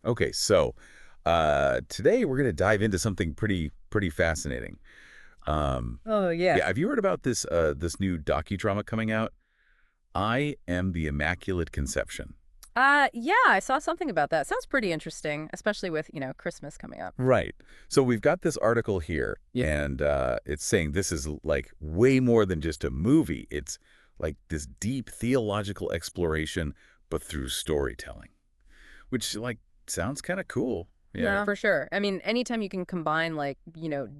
Okay, so today we're going to dive into something pretty fascinating. Um, Oh, yeah. yeah, have you heard about this new docudrama coming out? I Am the Immaculate Conception. Yeah, I saw something about that. Sounds pretty interesting, especially with, Christmas coming up. Right. So we've got this article here, Yeah. and it's saying this is like way more than just a movie. It's like this deep theological exploration, but through storytelling, which like sounds kind of cool. Yeah. For sure. I mean, anytime you can combine like,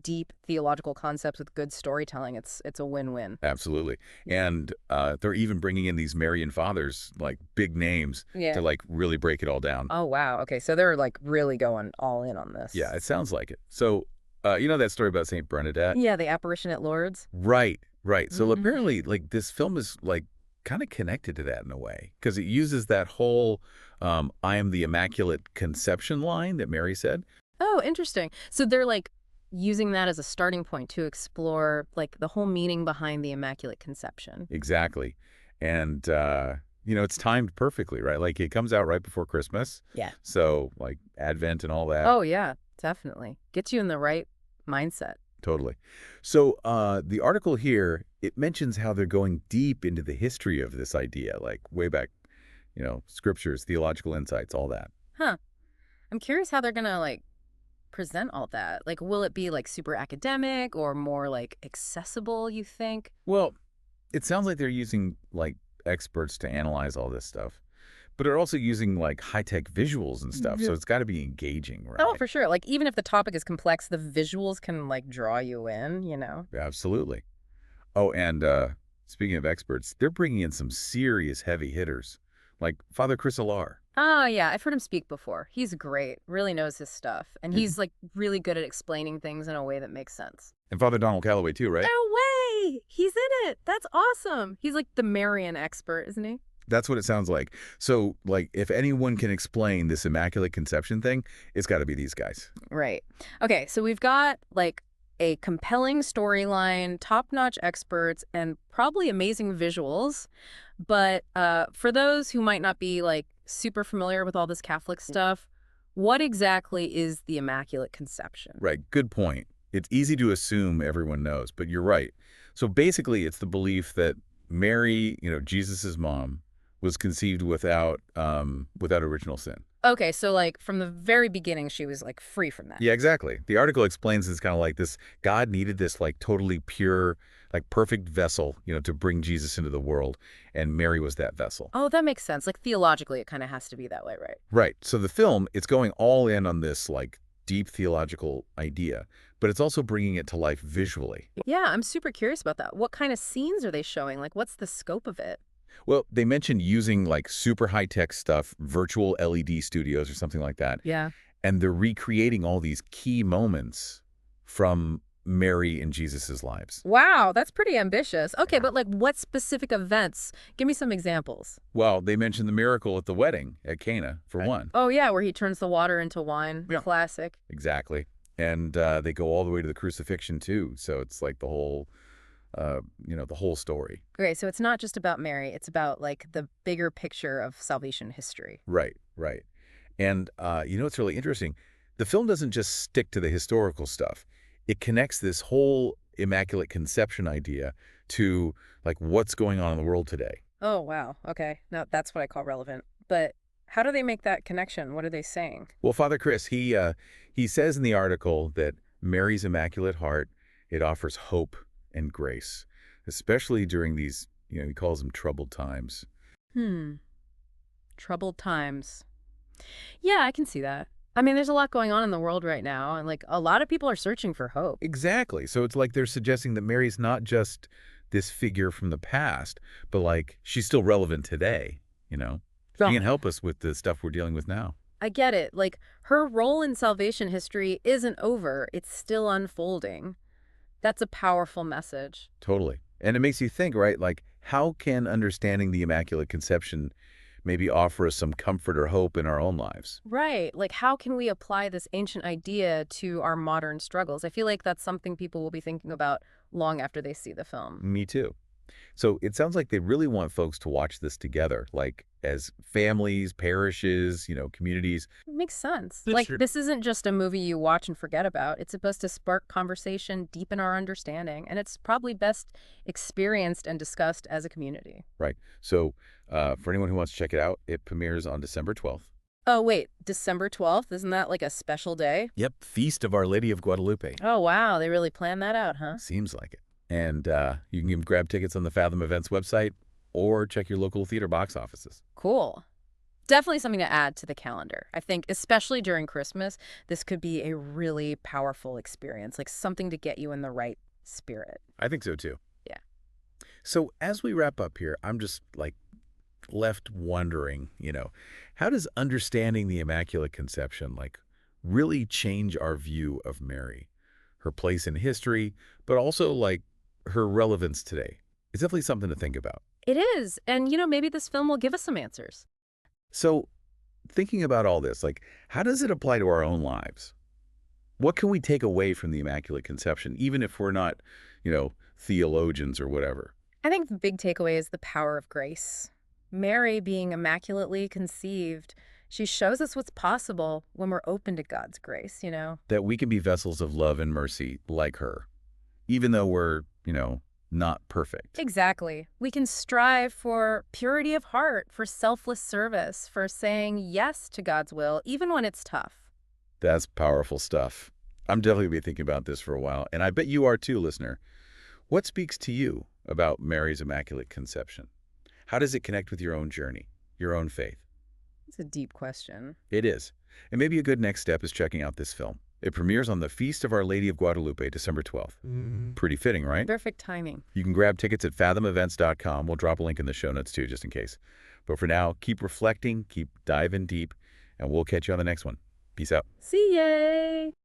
deep theological concepts with good storytelling, it's a win-win. Absolutely. And they're even bringing in these Marian Fathers, like big names, to Yeah. like really break it all down. Oh, wow. Okay, so they're like really going all in on Yeah, this. it sounds like it. So, you know that story about Saint Bernadette? Yeah, the apparition at Lourdes. Right, right. So Hmm. apparently, like this film is like kind of connected to that in a way because it uses that whole "I am the Immaculate Conception" line that Mary said. Oh, interesting. So they're like using that as a starting point to explore like the whole meaning behind the Immaculate Conception. Exactly, and it's timed perfectly, right? Like it comes out right before Christmas, Yeah. so like Advent and all that. Oh, yeah, definitely. Gets you in the right mindset. Totally. So the article here, it mentions how they're going deep into the history of this idea, like way back, scriptures, theological insights, all that. Huh. I'm curious how they're gonna like present all that. Like, will it be like super academic or more like accessible, you think? Well, it sounds like they're using like experts to analyze all this stuff, but they're also using like high-tech visuals and stuff. Yeah. So it's got to be engaging, Oh, right? for sure. Like, even if the topic is complex, the visuals can like draw you in. Absolutely. Oh, and speaking of experts, they're bringing in some serious heavy hitters, like Father Chris Alar. Oh, yeah. I've heard him speak before. He's great, really knows his stuff. And And he's like really good at explaining things in a way that makes sense. Father Donald Calloway too, right? No way! He's in it. That's awesome. He's like the Marian expert, isn't he? That's what it sounds like. So, like, if anyone can explain this Immaculate Conception thing, it's got to be these guys. Right. Okay, so we've got like a compelling storyline, top-notch experts, and probably amazing visuals. But for those who might not be like super familiar with all this Catholic stuff, what exactly is the Immaculate Conception? Right. Good point. It's easy to assume everyone knows, but you're right. So basically, it's the belief that Mary, Jesus's mom, was conceived without original sin. Okay, so like from the very beginning, she was like free from that. Yeah, exactly. The article explains it's kind of like this. God needed this like totally pure, like perfect vessel, to bring Jesus into the world, and Mary was that vessel. Oh, that makes sense. Like theologically, it kind of has to be that way, right? Right. So the film, it's going all in on this like deep theological idea, but it's also bringing it to life visually. Yeah, I'm super curious about that. What kind of scenes are they showing? Like, what's the scope of it? Well, they mentioned using like super high-tech stuff, virtual LED studios or something like that, Yeah. and they're recreating all these key moments from Mary and Jesus's lives. Wow, that's pretty ambitious. Okay, but like what specific events? Give me some examples. Well, they mentioned the miracle at the wedding at Cana, for one. Oh, yeah, where he turns the water into wine. Yeah. Classic. Exactly. And they go all the way to the crucifixion too. So it's like the whole story. Okay, so it's not just about Mary, it's about like the bigger picture of salvation history. Right, right. And it's really interesting. The film doesn't just stick to the historical stuff. It connects this whole Immaculate Conception idea to like what's going on in the world today. Oh, wow. Okay. Now that's what I call relevant. But how do they make that connection? What are they saying? Well, Father Chris, he says in the article that Mary's Immaculate Heart, it offers hope and grace, especially during these, he calls them troubled times. Hmm. Troubled times. Yeah, I can see that. I mean, there's a lot going on in the world right now, and like a lot of people are searching for hope. Exactly. So it's like they're suggesting that Mary's not just this figure from the past, but like she's still relevant today, you know? She Well, can help us with the stuff we're dealing with now. I get it. Like her role in salvation history isn't over, it's still unfolding. That's a powerful message. Totally. And it makes you think, right? Like, how can understanding the Immaculate Conception maybe offer us some comfort or hope in our own lives? Right. Like, how can we apply this ancient idea to our modern struggles? I feel like that's something people will be thinking about long after they see the film. Me too. So it sounds like they really want folks to watch this together, like as families, parishes, communities. It makes sense. That's Like, true. this isn't just a movie you watch and forget about. It's supposed to spark conversation, deepen our understanding, and it's probably best experienced and discussed as a community. Right. So for anyone who wants to check it out, it premieres on December 12th. Oh, wait, December 12th? Isn't that like a special day? Yep. Feast of Our Lady of Guadalupe. Oh, wow, they really planned that out, huh? Seems like it. And you can grab tickets on the Fathom Events website or check your local theater box offices. Cool. Definitely something to add to the calendar. I think, especially during Christmas, this could be a really powerful experience, like something to get you in the right spirit. I think so too. Yeah. So as we wrap up here, I'm just left wondering, how does understanding the Immaculate Conception really change our view of Mary, her place in history, but also her relevance today? It's definitely something to think about. It is. And, maybe this film will give us some answers. So thinking about all this, how does it apply to our own lives? What can we take away from the Immaculate Conception, even if we're not, theologians or whatever? I think the big takeaway is the power of grace. Mary being immaculately conceived, she shows us what's possible when we're open to God's grace. That we can be vessels of love and mercy like her, even though we're, not perfect. Exactly. We can strive for purity of heart, for selfless service, for saying yes to God's will, even when it's tough. That's powerful stuff. I'm definitely going to be thinking about this for a while, and I bet you are too, listener. What speaks to you about Mary's Immaculate Conception? How does it connect with your own journey, your own faith? It's a deep question. It is. And maybe a good next step is checking out this film. It premieres on the Feast of Our Lady of Guadalupe, December 12th. Pretty fitting, right? Perfect timing. You can grab tickets at fathomevents.com. We'll drop a link in the show notes too, just in case. But for now, keep reflecting, keep diving deep, and we'll catch you on the next one. Peace out. See ya!